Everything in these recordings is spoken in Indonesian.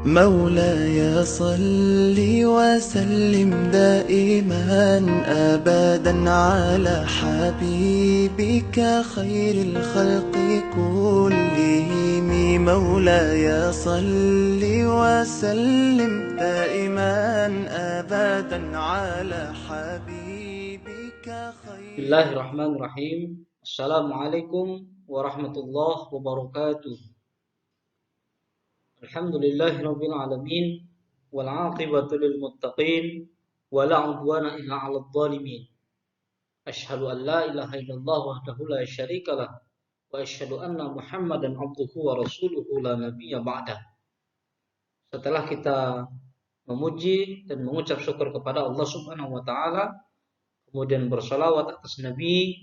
مولاي صل وسلم دائما أبدا على حبيبك خير الخلق كلهم. مولاي صل وسلم دائما أبدا على حبيبك خير. Bismillahirrahmanirrahim. Assalamualaikum warahmatullahi wabarakatuh. Alhamdulillahirabbil alamin wal 'aqibatu lil muttaqin wa la 'udwana illa 'alal zalimin. Asyhadu an la ilaha illallah wahdahu la syarikalah wa asyhadu anna Muhammadan 'abduhu wa rasuluhu la nabiyya ba'dah. Setelah kita memuji dan mengucap syukur kepada Allah Subhanahu wa taala, kemudian bersalawat atas Nabi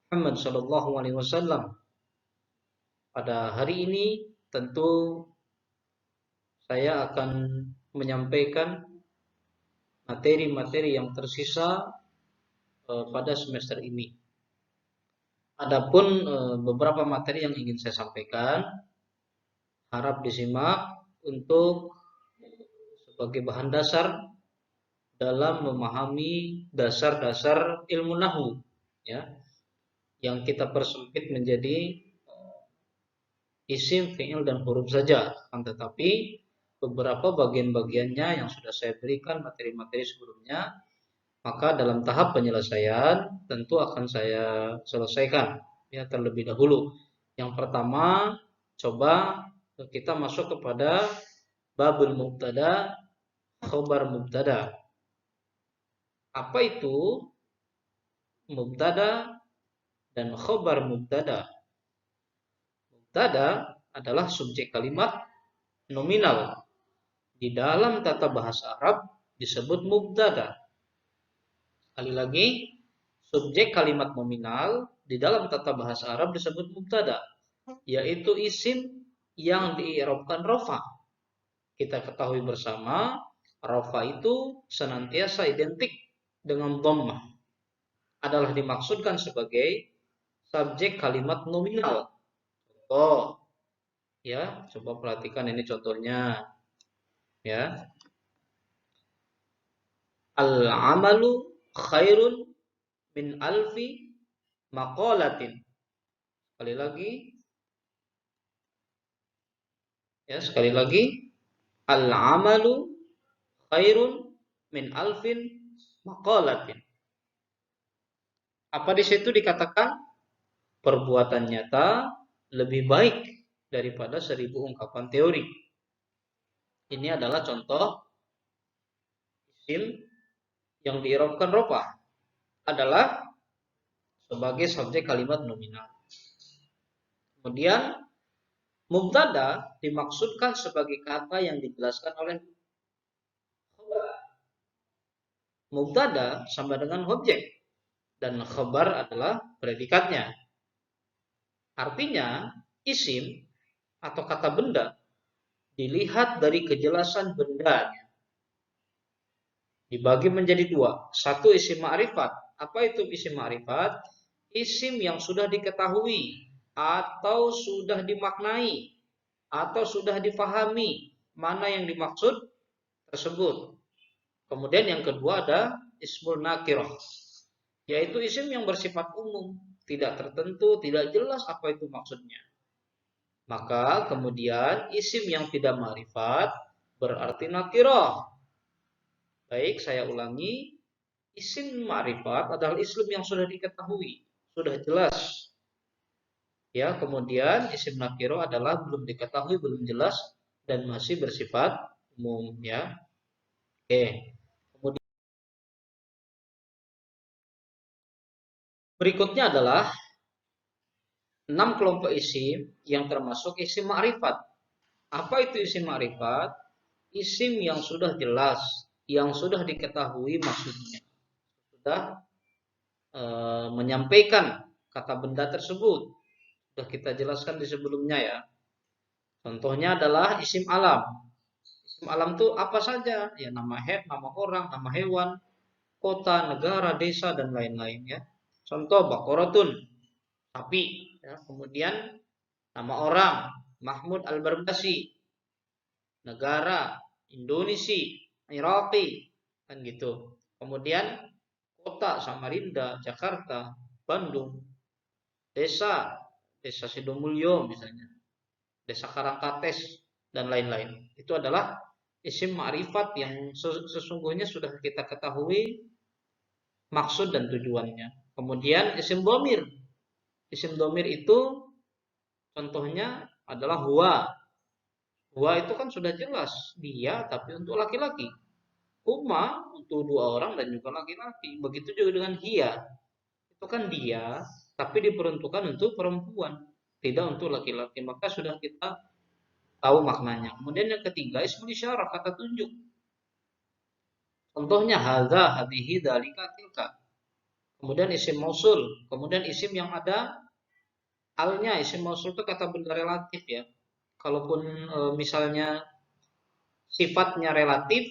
Muhammad sallallahu alaihi wasallam. Pada hari ini tentu saya akan menyampaikan materi-materi yang tersisa pada semester ini. Adapun beberapa materi yang ingin saya sampaikan, harap disimak untuk sebagai bahan dasar dalam memahami dasar-dasar ilmu nahwu, ya, yang kita persempit menjadi isim, fi'il, dan huruf saja. Akan tetapi beberapa bagian-bagiannya yang sudah saya berikan materi-materi sebelumnya, maka dalam tahap penyelesaian tentu akan saya selesaikan ya terlebih dahulu. Yang pertama, coba kita masuk kepada babul mubtada, khobar mubtada. Apa itu mubtada dan khobar mubtada? Mubtada adalah subjek kalimat nominal. Di dalam tata bahasa Arab disebut mubtada. Sekali lagi, subjek kalimat nominal di dalam tata bahasa Arab disebut mubtada, yaitu isim yang di'irabkan rafa. Kita ketahui bersama, rafa itu senantiasa identik dengan dhammah. Adalah dimaksudkan sebagai subjek kalimat nominal. Contoh, ya, coba perhatikan ini contohnya. Ya. Al-amalu khairun min alfi maqalatin. Sekali lagi. Ya, sekali lagi. Al-amalu khairun min alfin maqalatin. Apa di situ dikatakan? Perbuatan nyata lebih baik daripada 1000 ungkapan teori. Ini adalah contoh isim yang diirobkan rofa adalah sebagai subjek kalimat nominal. Kemudian mubtada dimaksudkan sebagai kata yang dijelaskan oleh khabar. Mubtada sama dengan objek dan khabar adalah predikatnya. Artinya isim atau kata benda dilihat dari kejelasan bendanya. Dibagi menjadi dua. Satu isim ma'rifat. Apa itu isim ma'rifat? Isim yang sudah diketahui atau sudah dimaknai atau sudah difahami mana yang dimaksud tersebut. Kemudian yang kedua ada ismul nakirah, yaitu isim yang bersifat umum, tidak tertentu, tidak jelas apa itu maksudnya. Maka kemudian isim yang tidak ma'rifat berarti nakirah. Baik, saya ulangi. Isim ma'rifat adalah isim yang sudah diketahui, sudah jelas. Ya, kemudian isim nakiro adalah belum diketahui, belum jelas dan masih bersifat umum, ya. Oke. Kemudian berikutnya adalah 6 kelompok isim yang termasuk isim ma'rifat. Apa itu isim ma'rifat? Isim yang sudah jelas, yang sudah diketahui maksudnya. Sudah menyampaikan kata benda tersebut. Sudah kita jelaskan di sebelumnya ya. Contohnya adalah isim alam. Isim alam itu apa saja? Ya, nama nama orang, nama hewan, kota, negara, desa, dan lain-lain ya. Contoh Baqaratun, sapi. Ya. Kemudian nama orang, Mahmud Al-Barbasi. negara, Indonesia, Iraqi, kan gitu. Kemudian kota Samarinda, Jakarta, Bandung, desa, desa Sidomulyo misalnya, desa Karangkates, dan lain-lain. Itu adalah isim ma'rifat yang sesungguhnya sudah kita ketahui maksud dan tujuannya. Kemudian isim domir. Isim domir itu contohnya adalah huwa. Huwa itu kan sudah jelas dia tapi untuk laki-laki. Huma untuk dua orang dan juga laki-laki. Begitu juga dengan hiya. Itu kan dia tapi diperuntukkan untuk perempuan, tidak untuk laki-laki. Maka sudah kita tahu maknanya. Kemudian yang ketiga ismul isyarah, kata tunjuk. Contohnya hadza, hadhihi, dzalika, tilka. Kemudian isim mausul, kemudian isim yang ada alnya. Isim mausul itu kata benda relatif ya. Kalaupun misalnya sifatnya relatif,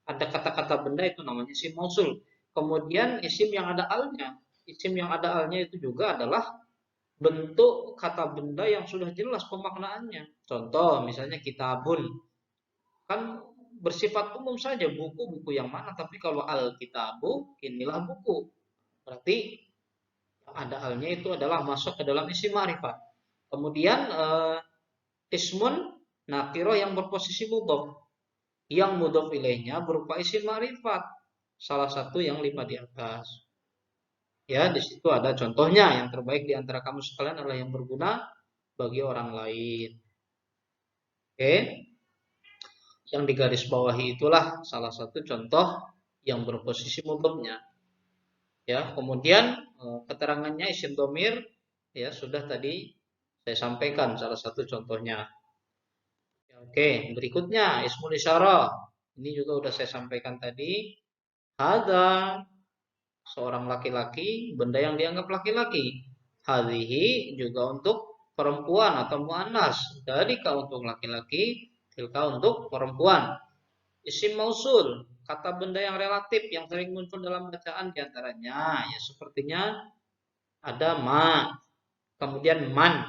ada kata-kata benda itu namanya isim mausul. Kemudian isim yang ada alnya. Isim yang ada alnya itu juga adalah bentuk kata benda yang sudah jelas pemaknaannya. Contoh misalnya kitabun. Kan bersifat umum saja buku-buku yang mana, tapi kalau al-kitabu inilah buku. Berarti yang ada alnya itu adalah masuk ke dalam isim ma'rifat. Kemudian ismun nakiro yang berposisi mudhof. Yang mudhof ilaihnya berupa isim ma'rifat. Salah satu yang 5 di atas. Ya, di situ ada contohnya. Yang terbaik di antara kamu sekalian adalah yang berguna bagi orang lain. Oke. Yang digaris bawahi itulah salah satu contoh yang berposisi mudhofnya. Ya, kemudian keterangannya isim domir ya sudah tadi saya sampaikan salah satu contohnya. Oke, berikutnya ismul isyarah. Ini juga sudah saya sampaikan tadi. Hadza seorang laki-laki, benda yang dianggap laki-laki. Hadhihi juga untuk perempuan atau muannas. Dzalika untuk laki-laki, tilka untuk perempuan. Isim mausul, kata benda yang relatif yang sering muncul dalam bacaan diantaranya ya sepertinya ada ma, kemudian man,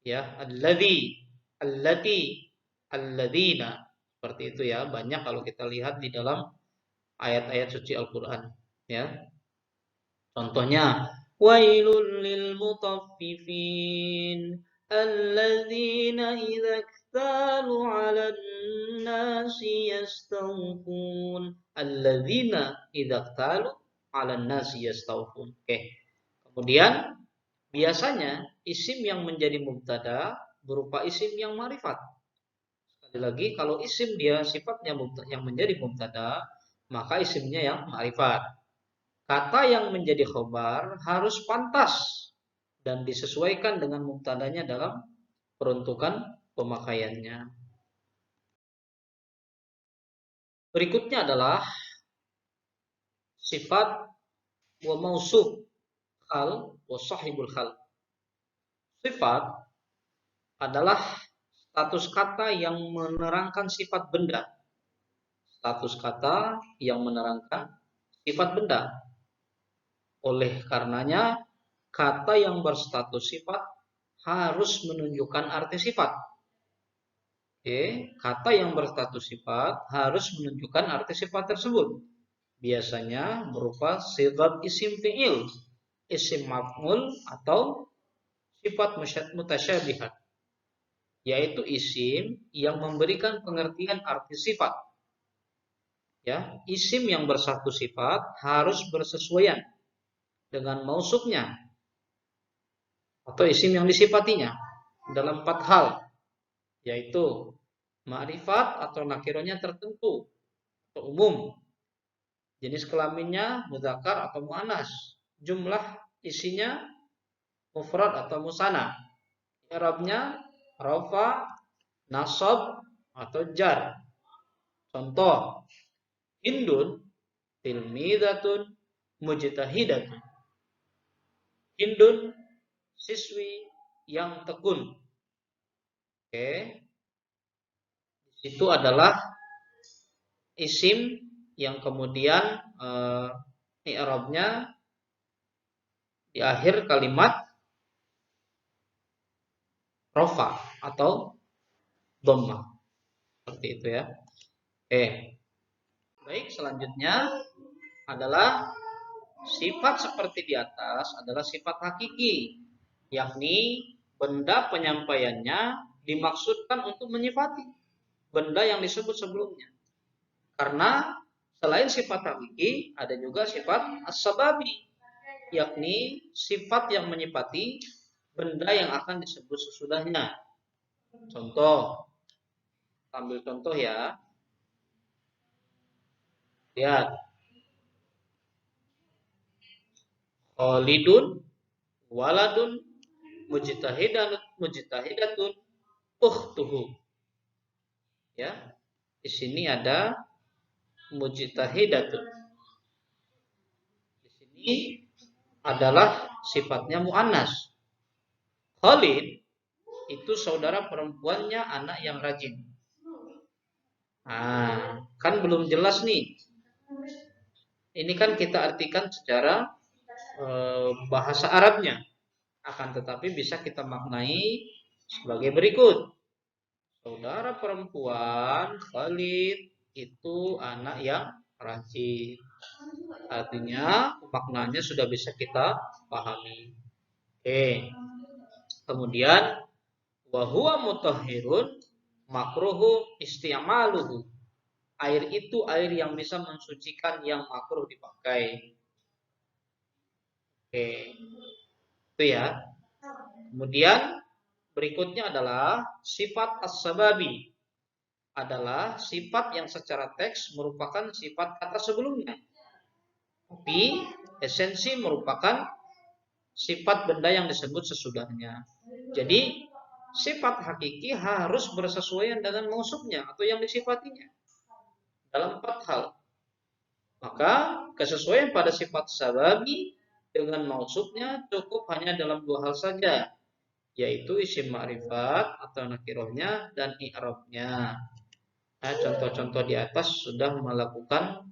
ya alladzi, allati, alladzina, seperti itu ya. Banyak kalau kita lihat di dalam ayat-ayat suci Al-Qur'an, ya. Contohnya wailul lil mutaffifin alladzina idza iktalu 'alan nasi yastawfun. Alladzina idza iktalu 'alan nasi yastawfun. Oke. Kemudian biasanya isim yang menjadi mubtada berupa isim yang ma'rifat. Sekali lagi kalau isim dia sifatnya yang menjadi mubtada, maka isimnya yang ma'rifat. Kata yang menjadi khobar harus pantas dan disesuaikan dengan mubtadanya dalam peruntukan pemakaiannya. Berikutnya adalah sifat wa mausuf hal wa sahibul hal. Sifat adalah status kata yang menerangkan sifat benda. Status kata yang menerangkan sifat benda. Oleh karenanya, kata yang berstatus sifat harus menunjukkan arti sifat. Oke, kata yang berstatus sifat harus menunjukkan arti sifat tersebut. Biasanya berupa sifat isim fi'il, isim maf'ul atau sifat mutasyabihat, yaitu isim yang memberikan pengertian arti sifat. Ya, isim yang berstatus sifat harus bersesuaian dengan mausufnya atau isim yang disifatinya dalam 4 hal, yaitu ma'rifat atau nakironya tertentu atau umum, jenis kelaminnya mudzakkar atau muannas, jumlah isinya mufrad atau musanna, i'rabnya rafa, nasab atau jar. Contoh, Hindun tilmidatun mujtahidatun. Hindun siswi yang tekun. Oke. Itu adalah isim yang kemudian i'rabnya di akhir kalimat rafa atau dhammah. Seperti itu ya. Oke. Baik, selanjutnya adalah sifat seperti di atas adalah sifat hakiki, yakni benda penyampaiannya dimaksudkan untuk menyifati benda yang disebut sebelumnya. Karena selain sifat hakiki, ada juga sifat as-sababi, yakni sifat yang menyifati benda yang akan disebut sesudahnya. Contoh, ambil contoh ya. Lihat. Khalidun, waladun, mujtahidatun, ukhtuhu. Ya. Di sini ada mujtahidatun. Di sini adalah sifatnya muannas. Khalid itu saudara perempuannya anak yang rajin. Nah, kan belum jelas nih. Ini kan kita artikan secara bahasa Arabnya. Akan tetapi bisa kita maknai sebagai berikut. Saudara perempuan Khalid itu anak yang rajin. Artinya maknanya sudah bisa kita pahami. Oke. Kemudian wa huwa mutahhirun makruhu isti'maluhu. Air itu air yang bisa mensucikan yang makruh dipakai. Oke. Itu ya. Kemudian berikutnya adalah sifat as-sababi. Adalah sifat yang secara teks merupakan sifat kata sebelumnya. Tapi esensi merupakan sifat benda yang disebut sesudahnya. Jadi sifat hakiki harus bersesuaian dengan mausufnya atau yang disifatinya dalam 4 hal. Maka kesesuaian pada sifat sababi dengan mausufnya cukup hanya dalam 2 hal saja, yaitu isim ma'rifat atau nakirohnya dan i'rabnya. Nah, contoh-contoh di atas sudah melakukan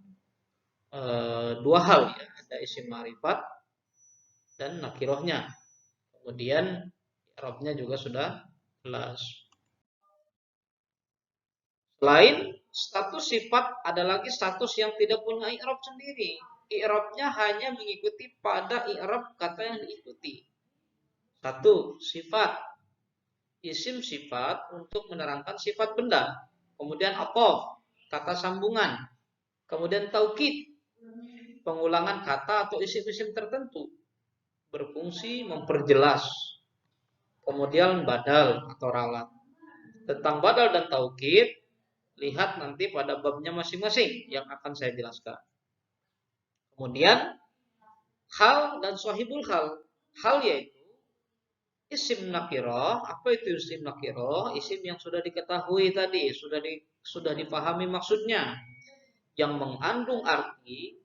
2 hal ya, ada isim ma'rifat dan nakirohnya. Kemudian i'rabnya juga sudah jelas. Selain status sifat, ada lagi status yang tidak punya i'rab sendiri. I'rabnya hanya mengikuti pada i'rab kata yang diikuti. 1. Sifat. Isim sifat untuk menerangkan sifat benda. Kemudian atof, kata sambungan. Kemudian taukid, pengulangan kata atau isim-isim tertentu. Berfungsi memperjelas. Kemudian badal atau ralat. Tentang badal dan taukid, lihat nanti pada babnya masing-masing yang akan saya jelaskan. Kemudian hal dan sahibul hal. Hal yaitu isim nakirah. Apa itu isim nakirah? Isim yang sudah diketahui tadi, sudah dipahami maksudnya, yang mengandung arti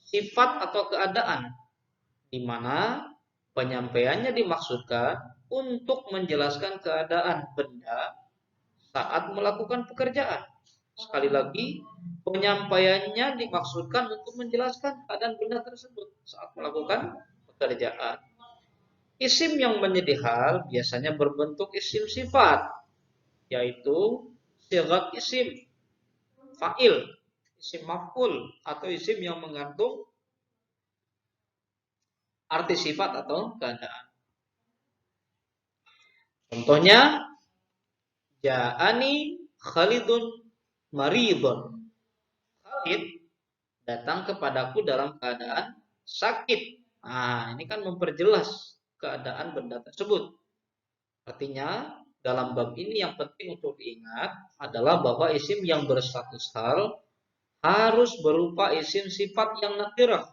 sifat atau keadaan, di mana penyampaiannya dimaksudkan untuk menjelaskan keadaan benda saat melakukan pekerjaan. Sekali lagi, penyampaiannya dimaksudkan untuk menjelaskan keadaan benda tersebut saat melakukan pekerjaan. Isim yang menjadi hal biasanya berbentuk isim sifat, yaitu sigat isim, fa'il, isim maf'ul, atau isim yang mengandung arti sifat atau keadaan. Contohnya, ja'ani Khalidun maridun. Khalid datang kepadaku dalam keadaan sakit. Nah, ini kan memperjelas keadaan benda tersebut. Artinya, dalam bab ini yang penting untuk diingat adalah bahwa isim yang berstatus hal harus berupa isim sifat yang nakirah.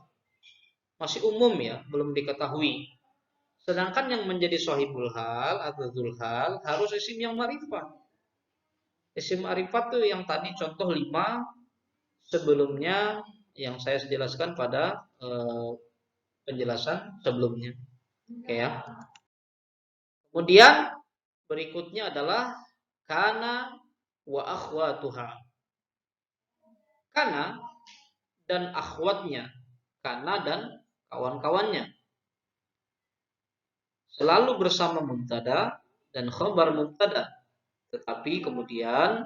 Masih umum ya, belum diketahui. Sedangkan yang menjadi sahibul hal atau dzul hal harus isim yang ma'rifat. Isim ma'rifat itu yang tadi contoh 5 sebelumnya yang saya jelaskan pada penjelasan sebelumnya. Oke ya. Kemudian berikutnya adalah kana wa akhwatuha. Kana dan akhwatnya. Kana dan kawan-kawannya. Selalu bersama mubtada dan khabar mubtada. Tetapi Tapi kemudian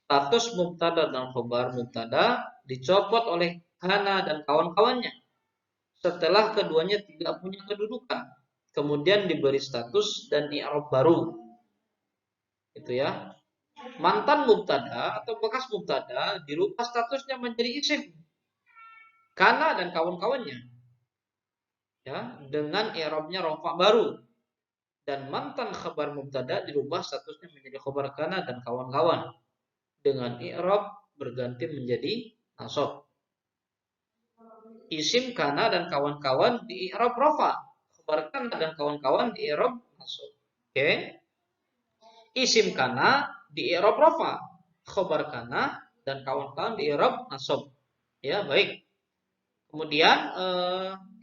status mubtada dan khobar mubtada dicopot oleh kana dan kawan-kawannya setelah keduanya tidak punya kedudukan. Kemudian diberi status dan i'rab baru. Itu ya. Mantan mubtada atau bekas mubtada dirubah statusnya menjadi isim. Kana dan kawan-kawannya. Ya, dengan i'rabnya rafa baru. Dan mantan khabar mubtada dirubah statusnya menjadi khabar kana dan kawan-kawan. Dengan i'rab berganti menjadi nasab. Isim kana dan kawan-kawan di i'rab rafa. Khabar kana dan kawan-kawan di i'rab nasab. Oke. Isim kana di i'rab rafa. Khabar kana dan kawan-kawan di i'rab nasab. Ya, baik. Kemudian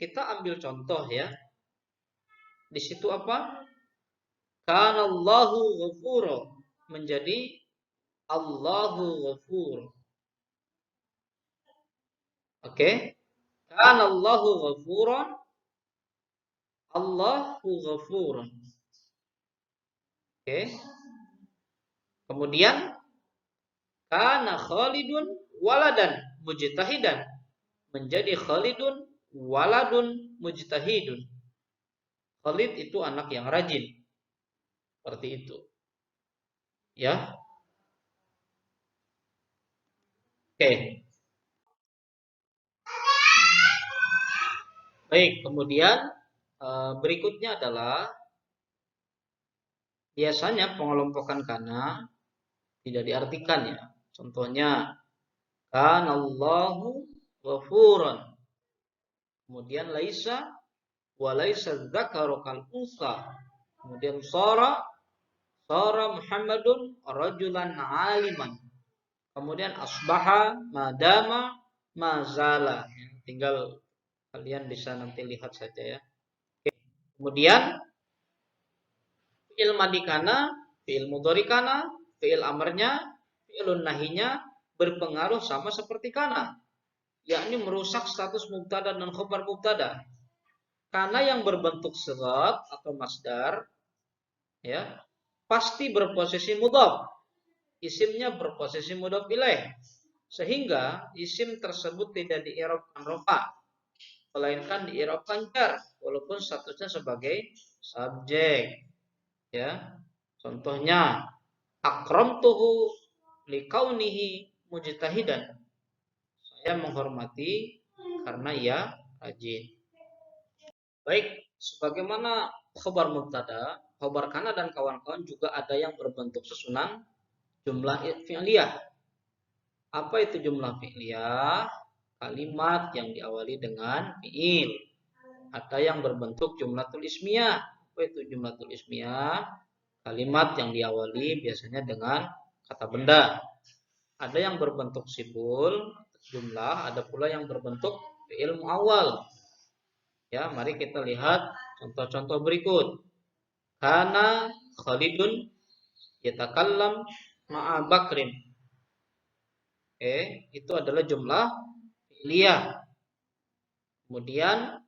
kita ambil contoh ya. Di situ apa? Kanallahu ghafura menjadi Allahu ghafur. Oke. Kanallahu ghafuran Allahu ghafurun. Oke. Kemudian kana Khalidun waladan mujtahidan menjadi Khalidun waladun mujtahidun. Khalid itu anak yang rajin. Seperti itu. Ya. Oke. Baik, kemudian berikutnya adalah biasanya pengelompokan kana tidak diartikan ya. Contohnya kanallahu ghafuran. Kemudian laisa wa laisa dzakaru kal unsa. Kemudian sara Muhammadun rajulan aliman. Kemudian asbaha madama mazala. Tinggal kalian bisa nanti lihat saja ya. Kemudian fi'il madi kana, fi'il mudhari kana, fi'il amarnya, fi'ilun nahinya berpengaruh sama seperti kana, yakni merusak status mubtada dan khabar mubtada. Kana yang berbentuk sigat atau masdar ya, pasti berposisi mudhaf. Isimnya berposisi mudhaf ilaih. Sehingga isim tersebut tidak di-i'rabkan rafa, melainkan di-i'rabkan jar walaupun statusnya sebagai subjek. Ya. Contohnya akramtuhu likaunihi mujtahidan. Saya menghormati karena ia rajin. Baik, sebagaimana khabar mubtada, khabar kana dan kawan-kawan juga ada yang berbentuk susunan jumlah fi'liyah. Apa itu jumlah fi'liyah? Kalimat yang diawali dengan fi'il. Ada yang berbentuk jumlatul ismiyah. Apa itu jumlatul ismiyah? Kalimat yang diawali biasanya dengan kata benda. Ada yang berbentuk sibul, jumlah, ada pula yang berbentuk fi'il muawwal. Ya, mari kita lihat contoh-contoh berikut. Kana Khalidun yatakallam ma'a Bakrin. Oke, itu adalah jumlah fi'liyah. Kemudian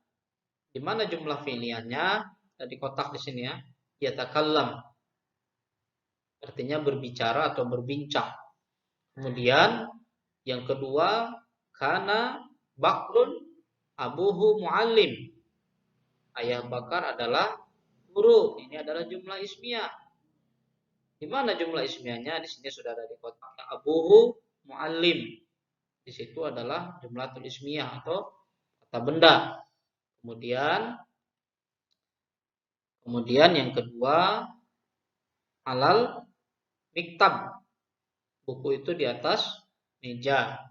di mana jumlah fi'liyahnya? Di kotak di sini ya. Yatakallam. Artinya berbicara atau berbincang. Kemudian yang kedua, kana Bakrun abuhu muallim. Ayah Bakar adalah guru. Ini adalah jumlah ismiyah. Di mana jumlah ismiyahnya? Di sini sudah ada di kotak. Abuhu muallim. Di situ adalah jumlah ismiyah atau kata benda. Kemudian yang kedua, alal miktab. Buku itu di atas meja.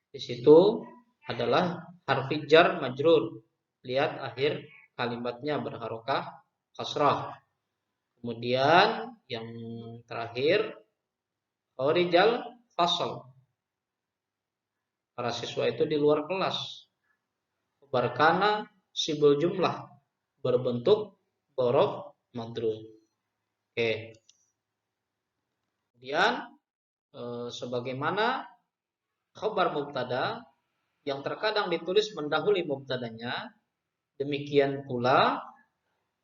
Di situ adalah harfi jar majrur. Lihat akhir kalimatnya berharokah kasrah. Kemudian yang terakhir kharijal fasal. Para siswa itu di luar kelas. Khabar kana sibul jumlah berbentuk dzaraf madruf. Oke. Kemudian sebagaimana khabar mubtada yang terkadang ditulis mendahului mubtadanya, demikian pula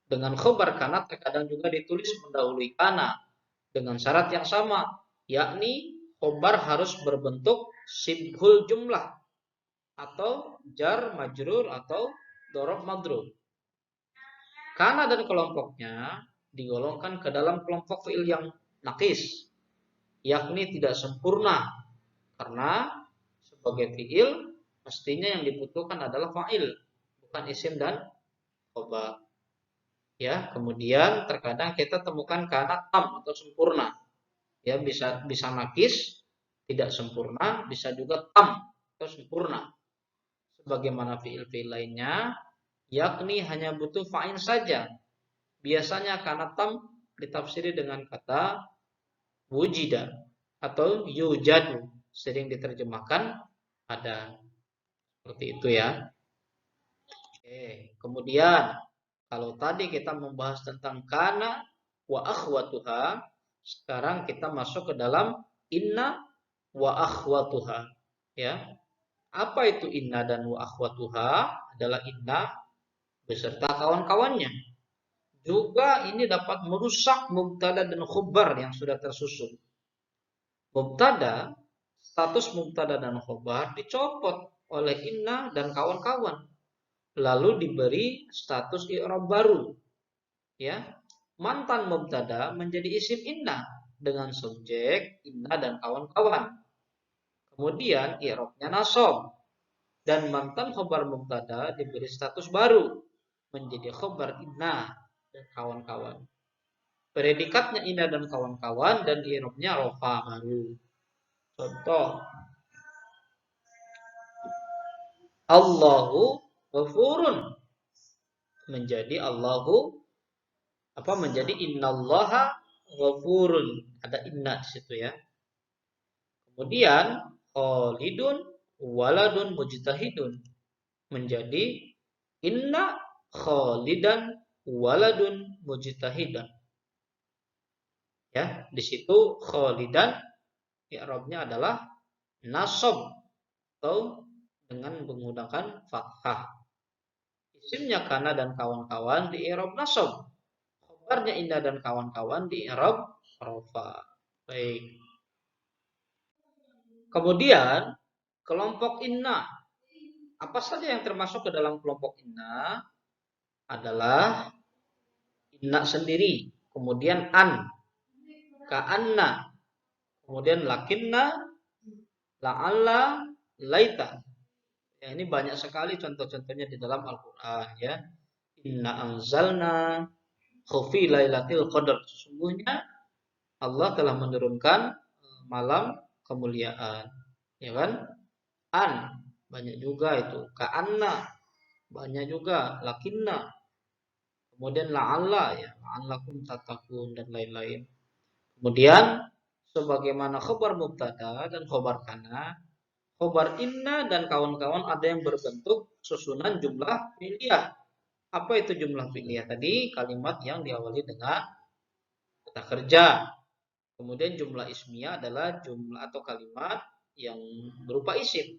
dengan khabar kana terkadang juga ditulis mendahului kana. dengan syarat yang sama, yakni khobar harus berbentuk sibhul jumlah atau jar majrur atau dorob madrur. Kana dan kelompoknya digolongkan ke dalam kelompok fi'il yang nakis, yakni tidak sempurna, karena sebagai fi'il mestinya yang dibutuhkan adalah fa'il, bukan isim dan khobar. Ya, kemudian terkadang kita temukan kana tam atau sempurna. Ya, bisa nakis, tidak sempurna, bisa juga tam atau sempurna. Sebagaimana fi'il-fi'il lainnya, yakni hanya butuh fa'il saja. Biasanya kana tam ditafsiri dengan kata wujida atau yujadu, sering diterjemahkan ada. Seperti itu ya. Oke, kemudian kalau tadi kita membahas tentang kana wa akhwatuha, sekarang kita masuk ke dalam inna wa akhwatuha. Ya. Apa itu inna dan wa akhwatuha? Adalah inna beserta kawan-kawannya. Juga ini dapat merusak mubtada dan khobar yang sudah tersusun. Mubtada, status mubtada dan khobar dicopot oleh inna dan kawan-kawan, lalu diberi status i'rab baru. Ya, mantan mubtada menjadi isim inna dengan subjek inna dan kawan-kawan. Kemudian i'rabnya nasab, dan mantan khobar mubtada diberi status baru menjadi khobar inna dan kawan-kawan. Predikatnya inna dan kawan-kawan dan i'rabnya rofa baru. Contoh, Allahu ghafurun menjadi Allahu menjadi innallaha ghafurun. Ada inna di situ ya. Kemudian khalidun waladun mujtahidun menjadi inna khalidan waladun mujtahidan. Ya, di situ khalidan i'rabnya adalah nasab atau dengan menggunakan fathah. Isimnya kana dan kawan-kawan di i'rab nasab. Khobarnya inna dan kawan-kawan di i'rab rafa. Baik. Kemudian kelompok inna. Apa saja yang termasuk ke dalam kelompok inna? Adalah inna sendiri, kemudian an, ka'anna, kemudian lakinna, la'alla, laita. Ya, ini banyak sekali contoh-contohnya di dalam Al-Qur'an ya. Inna anzalna khufi lailatul qadar. Sesungguhnya Allah telah menurunkan malam kemuliaan. Ya kan? An banyak juga itu. Ka'anna banyak juga. Lakinna. Kemudian la'alla ya, la'allakum tattaqun dan lain-lain. Kemudian sebagaimana khobar mubtada dan khobar kana, khobar inna dan kawan-kawan ada yang berbentuk susunan jumlah fi'liyah. Apa itu jumlah fi'liyah tadi? Kalimat yang diawali dengan kata kerja. Kemudian jumlah ismiyah adalah jumlah atau kalimat yang berupa isim.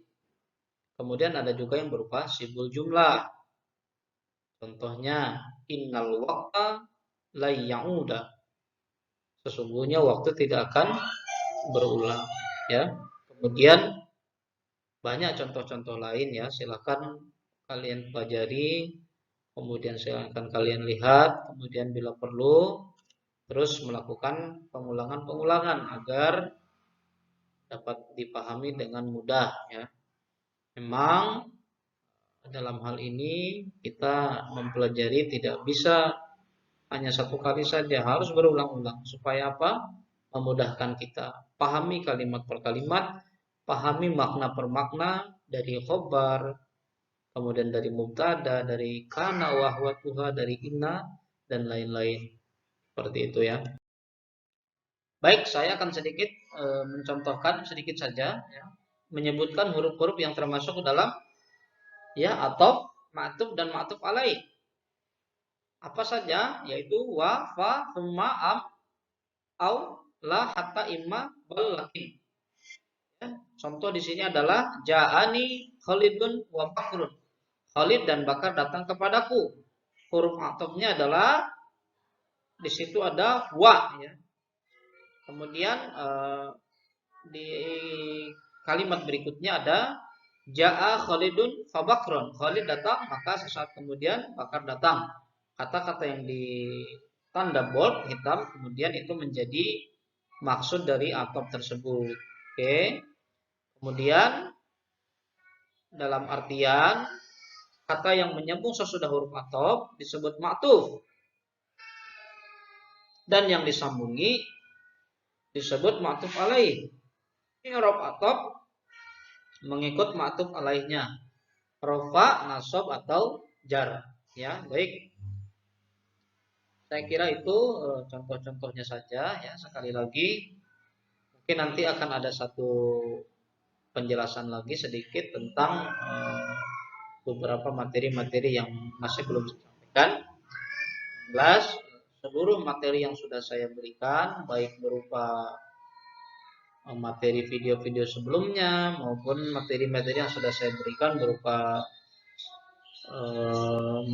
Kemudian ada juga yang berupa sibul jumlah. Contohnya, innal waqta la ya'uda. Sesungguhnya waktu tidak akan berulang. Ya. Kemudian banyak contoh-contoh lain ya. Silakan kalian pelajari. Kemudian silakan kalian lihat. Kemudian bila perlu terus melakukan pengulangan-pengulangan agar dapat dipahami dengan mudah ya. Memang dalam hal ini kita mempelajari tidak bisa hanya satu kali saja, harus berulang-ulang supaya apa? Memudahkan kita pahami kalimat per kalimat, pahami makna per makna dari khobar, kemudian dari mubtada, dari kana wa ahwatuha, dari inna dan lain-lain. Seperti itu ya. Baik, saya akan sedikit mencontohkan sedikit saja ya, menyebutkan huruf-huruf yang termasuk dalam ya atau ma'tuf dan ma'tuf alaih. Apa saja? Yaitu wa, fa, thumma, am, au, la, hatta, imma, bal, lakin. Ya, contoh di sini adalah ja'ani Khalidun wa Bakrun. Khalid dan Bakar datang kepadaku. Huruf atofnya adalah di situ ada wa ya. Kemudian di kalimat berikutnya ada Ja'a Khalidun fabakron. Khalid datang, maka sesaat kemudian Bakar datang. Kata-kata yang di tanda bold hitam kemudian itu menjadi maksud dari atop tersebut. Oke. Kemudian dalam artian kata yang menyambung sesudah huruf atop disebut ma'tuf. Dan yang disambungi disebut ma'tuf alaih. I'rab atop mengikut ma'tuf alaihnya. Rofa, nasab atau jar. Ya, baik. Saya kira itu contoh-contohnya saja ya. Sekali lagi mungkin nanti akan ada satu penjelasan lagi sedikit tentang beberapa materi-materi yang masih belum saya sampaikan. Jelas seluruh materi yang sudah saya berikan baik berupa materi video-video sebelumnya maupun materi-materi yang sudah saya berikan berupa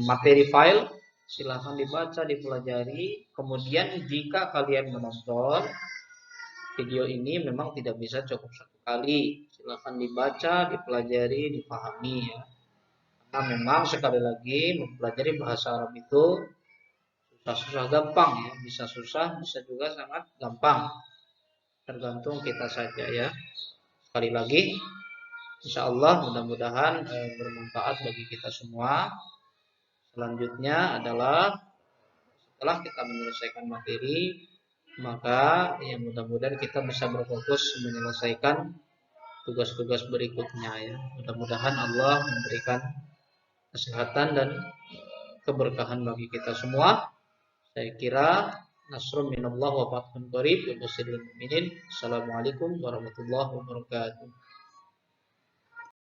materi file, silahkan dibaca, dipelajari. Kemudian jika kalian menonton video ini memang tidak bisa cukup satu kali, silahkan dibaca, dipelajari, dipahami ya. Karena memang sekali lagi mempelajari bahasa Arab itu susah-susah gampang ya, bisa susah, bisa juga sangat gampang. Tergantung kita saja ya. Sekali lagi, insya Allah mudah-mudahan bermanfaat bagi kita semua. Selanjutnya adalah setelah kita menyelesaikan materi, maka ya mudah-mudahan kita bisa berfokus menyelesaikan tugas-tugas berikutnya ya. Mudah-mudahan Allah memberikan kesehatan dan keberkahan bagi kita semua. Saya kira nasrun minallah wa fathun qarib wa basyiril mu'minin. Assalamualaikum warahmatullahi wabarakatuh.